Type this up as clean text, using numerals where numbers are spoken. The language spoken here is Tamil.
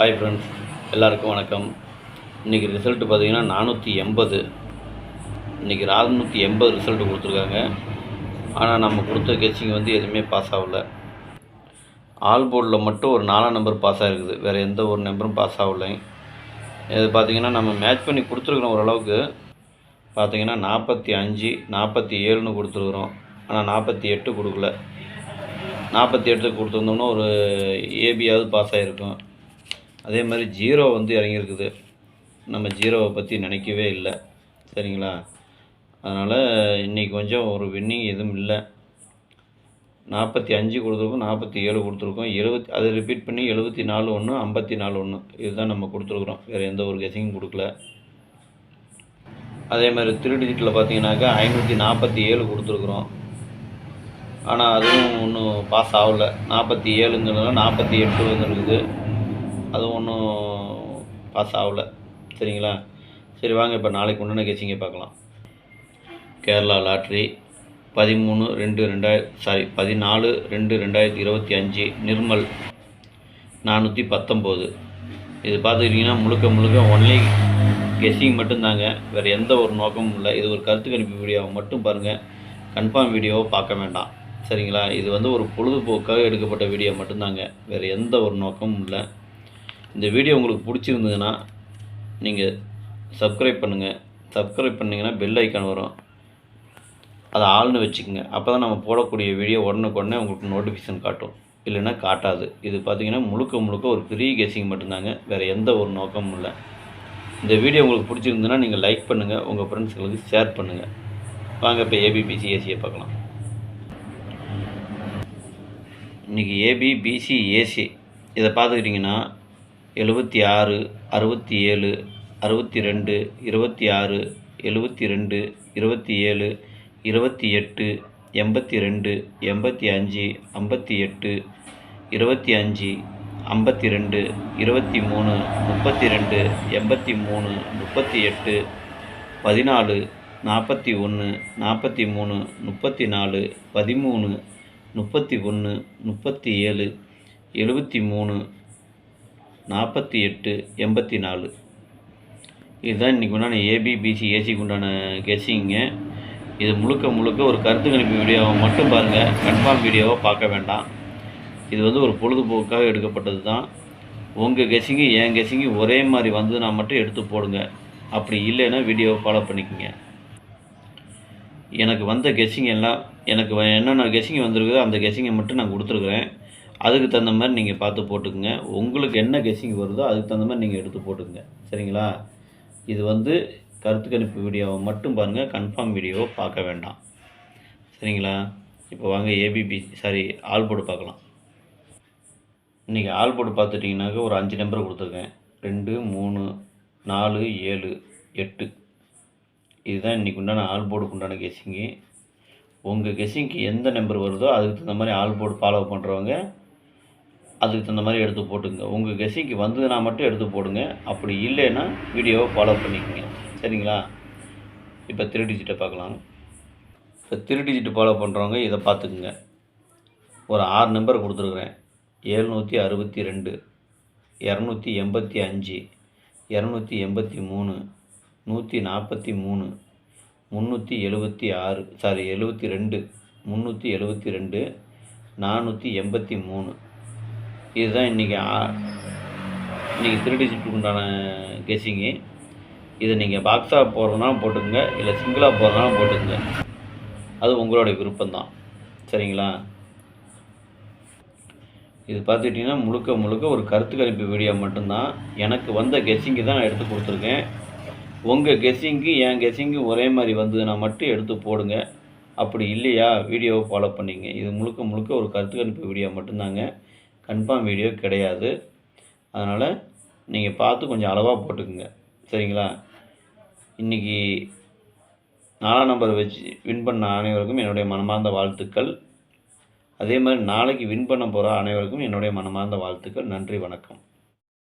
ஹாய் ஃப்ரெண்ட்ஸ், எல்லாருக்கும் வணக்கம். இன்றைக்கி ரிசல்ட்டு பார்த்திங்கன்னா 480. இன்றைக்கி 480 ரிசல்ட்டு கொடுத்துருக்காங்க. ஆனால் நம்ம கொடுத்த கெஸ்ஸிங் எதுவுமே பாஸ் ஆகலை. ஆல் போர்டில் மட்டும் ஒரு 4 நம்பர் பாஸ் ஆகிருக்குது, வேறு எந்த ஒரு நம்பரும் பாஸ் ஆகலை. இது பார்த்திங்கன்னா நம்ம மேட்ச் பண்ணி கொடுத்துருக்குறோம். ஓரளவுக்கு பார்த்திங்கன்னா 45, 47ன்னு கொடுத்துருக்குறோம். ஆனால் 48 கொடுக்கல. 48 கொடுத்துருந்தோம்னா ஒரு ஏபியாவது பாஸ் ஆகிருக்கும். அதே மாதிரி ஜீரோ இறங்கியிருக்குது. நம்ம ஜீரோவை பற்றி நினைக்கவே இல்லை, சரிங்களா? அதனால் இன்றைக்கி கொஞ்சம் ஒரு வின்னிங் எதுவும் இல்லை. 45 கொடுத்துருக்கோம், 47 கொடுத்துருக்கோம், 70. அதை ரிப்பீட் பண்ணி 74 1, 54 1 இதுதான் நம்ம கொடுத்துருக்குறோம். வேறு எந்த ஒரு கெஸிங்கும் கொடுக்கல. அதே மாதிரி 3 டிஜிட்டில் பார்த்தீங்கன்னாக்கா 547 கொடுத்துருக்குறோம். ஆனால் அதுவும் ஒன்றும் பாஸ் ஆகலை. 47ங்கிறதுனால 48 வந்துருக்குது, அதுவும் ஒன்றும் பாஸ் ஆகலை, சரிங்களா? சரி வாங்க இப்போ நாளைக்கு உண்டான கெஸிங்கை பார்க்கலாம். கேரளா லாட்ரி 14/2/2025 நிர்மல் 419. இது பார்த்துக்கிட்டிங்கன்னா முழுக்க ஒன்லி கெஸ்ஸிங் மட்டும்தாங்க, வேறு எந்த ஒரு நோக்கமும் இல்லை. இது ஒரு கருத்து கணிப்பு வீடியோவை மட்டும் பாருங்கள், கன்ஃபார்ம் வீடியோவை பார்க்க வேண்டாம், சரிங்களா? இது ஒரு பொழுதுபோக்காக எடுக்கப்பட்ட வீடியோ மட்டும்தாங்க, வேறு எந்த ஒரு நோக்கமும் இல்லை. இந்த வீடியோ உங்களுக்கு பிடிச்சிருந்ததுன்னா நீங்கள் சப்ஸ்கிரைப் பண்ணுங்கள். சப்ஸ்கிரைப் பண்ணிங்கன்னா பெல் ஐக்கான் வரும், அதை ஆள்னு வச்சுக்கோங்க. அப்போ தான் நம்ம போடக்கூடிய வீடியோ உடனுக்குடனே உங்களுக்கு நோட்டிஃபிகேஷன் காட்டும், இல்லைன்னா காட்டாது. இது பார்த்திங்கன்னா முழுக்க ஒரு ஃப்ரீ கெஸிங் மட்டும்தாங்க, வேறு எந்த ஒரு நோக்கமும் இல்லை. இந்த வீடியோ உங்களுக்கு பிடிச்சிருந்ததுன்னா நீங்கள் லைக் பண்ணுங்கள், உங்கள் ஃப்ரெண்ட்ஸுங்களுக்கு ஷேர் பண்ணுங்கள். வாங்க இப்போ ஏபிபிசிஏசியை பார்க்கலாம். இன்றைக்கி ஏபிபிசிஏசி இதை பார்த்துக்கிட்டிங்கன்னா 76, 67, 62, 26, 72, 27, 28, 82, 85, 58, 25, 52, 23, 32, 83, 38, 14, 41, 43, 34, 13, 31, 37, 73, 48, 84. இதுதான் இன்றைக்கி உண்டான ஏபிபிசிஏசிக்கு உண்டான கெஸ்ஸிங்க. இது முழுக்க ஒரு கருத்து கணிப்பு வீடியோவை மட்டும் பாருங்கள், கன்ஃபார்ம் வீடியோவை பார்க்க வேண்டாம். இது ஒரு பொழுதுபோக்காக எடுக்கப்பட்டது தான். உங்கள் கெஸ்ஸிங்கு என் கெஸ்ஸிங்கு ஒரே மாதிரி வந்ததுன்னா மட்டும் எடுத்து போடுங்க, அப்படி இல்லைன்னா வீடியோவை ஃபாலோ பண்ணிக்கோங்க. எனக்கு வந்த கெஸ்ஸிங் எல்லாம் எனக்கு என்னென்ன கெஸ்ஸிங் வந்திருக்குதோ அந்த கெஸ்ஸிங்கை மட்டும் நான் கொடுத்துருக்குறேன். அதுக்கு தகுந்த மாதிரி நீங்கள் பார்த்து போட்டுக்குங்க. உங்களுக்கு என்ன கெஸ்ஸிங் வருதோ அதுக்கு தகுந்த மாதிரி நீங்கள் எடுத்து போட்டுக்குங்க, சரிங்களா? இது கருத்து கணிப்பு வீடியோவை மட்டும் பாருங்கள், கன்ஃபார்ம் வீடியோவை பார்க்க வேண்டாம், சரிங்களா? இப்போ வாங்க ஆல் போர்டு பார்க்கலாம். இன்றைக்கி ஆல் போர்டு பார்த்துட்டிங்கனாக்கா ஒரு 5 நம்பர் கொடுத்துருக்கேன். 2, 3, 4, 7, 8. இதுதான் இன்றைக்கி உண்டான ஆல் போர்டுக்கு உண்டான கெஸ்ஸிங்கு. உங்கள் கெஸ்ஸிங்க்கு எந்த நம்பர் வருதோ அதுக்கு தகுந்த மாதிரி ஆல் போர்டு ஃபாலோ பண்ணுறவங்க அதுக்கு தகுந்த மாதிரி எடுத்து போட்டுங்க. உங்கள் கெஸ்ஸிங்க்கு வந்ததுன்னா மட்டும் எடுத்து போடுங்க, அப்படி இல்லைன்னா வீடியோவை ஃபாலோ பண்ணிக்கோங்க, சரிங்களா? இப்போ 3 டிஜிட்டை பார்க்கலாம். இப்போ 3 டிஜிட் ஃபாலோ பண்ணுறவங்க இதை பார்த்துக்குங்க. ஒரு 6 நம்பர் கொடுத்துருக்குறேன். 762, 285, 283, 143, 372, 372, 483. இதுதான் இன்றைக்கி 3 டிஜிட்டுக்கு உண்டான கெஸ்ஸிங்கு. இதை நீங்கள் பாக்ஸாக போடுறதுனாலும் போட்டுக்கோங்க, இல்லை சிங்கிளாக போடுறதுனாலும் போட்டுக்கோங்க, அது உங்களுடைய விருப்பம்தான், சரிங்களா? இது பார்த்துக்கிட்டிங்கன்னா முழுக்க ஒரு கருத்து கணிப்பு வீடியோ மட்டும்தான். எனக்கு வந்த கெஸ்ஸிங்கு தான் நான் எடுத்து கொடுத்துருக்கேன். உங்கள் கெஸ்ஸிங்கு என் கெஸ்ஸிங்கு ஒரே மாதிரி வந்ததுன்னா மட்டும் எடுத்து போடுங்க, அப்படி இல்லையா வீடியோவை ஃபாலோ பண்ணிங்க. இது முழுக்க ஒரு கருத்து கணிப்பு வீடியோ மட்டும்தாங்க, கன்ஃபார்ம் வீடியோ கிடையாது. அதனால் நீங்கள் பார்த்து கொஞ்சம் அளவாக போட்டுக்குங்க, சரிங்களா? இன்றைக்கி 4ஆம் நம்பர் வச்சு வின் பண்ண அனைவருக்கும் என்னுடைய மனமார்ந்த வாழ்த்துக்கள். அதே மாதிரி நாளைக்கு வின் பண்ண போகிற அனைவருக்கும் என்னுடைய மனமார்ந்த வாழ்த்துக்கள். நன்றி, வணக்கம்.